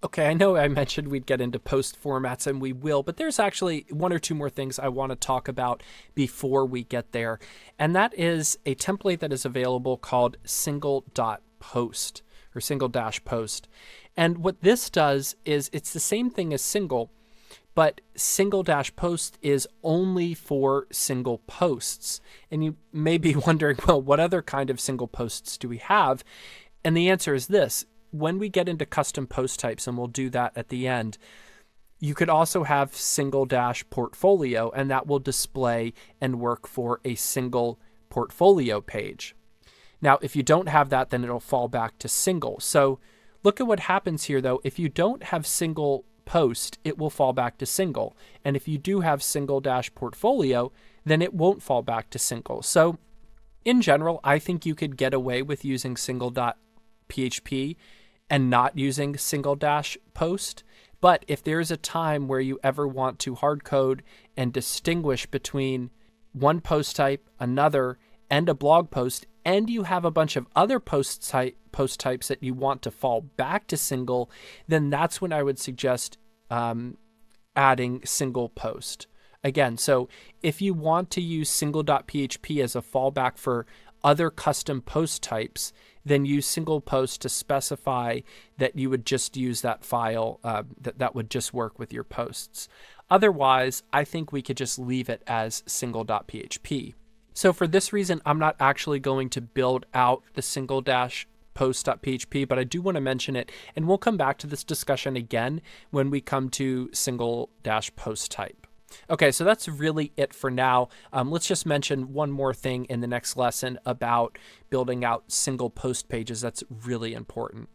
Okay, I know I mentioned we'd get into post formats and we will, but there's actually one or two more things I want to talk about before we get there. And that is a template that is available called single dot post or single dash post. And what this does is it's the same thing as single, but single dash post is only for single posts. And you may be wondering, well, what other kind of single posts do we have? And the answer is this: when we get into custom post types, and we'll do that at the end, you could also have single dash portfolio, and that will display and work for a single portfolio page. Now, if you don't have that, then it'll fall back to single. So look at what happens here, though. If you don't have single post, it will fall back to single. And if you do have single dash portfolio, then it won't fall back to single. So in general, I think you could get away with using single dot PHP and not using single dash post. But if there's a time where you ever want to hard code and distinguish between one post type, another, and a blog post, and you have a bunch of other post types that you want to fall back to single, then that's when I would suggest adding single post. Again, so if you want to use single.php as a fallback for other custom post types, then use single post to specify that you would just use that file, that would just work with your posts. Otherwise, I think we could just leave it as single.php. So for this reason, I'm not actually going to build out the single dash post.php, but I do want to mention it, and we'll come back to this discussion again when we come to single dash post type. Okay, so that's really it for now. Let's just mention one more thing in the next lesson about building out single post pages. That's really important.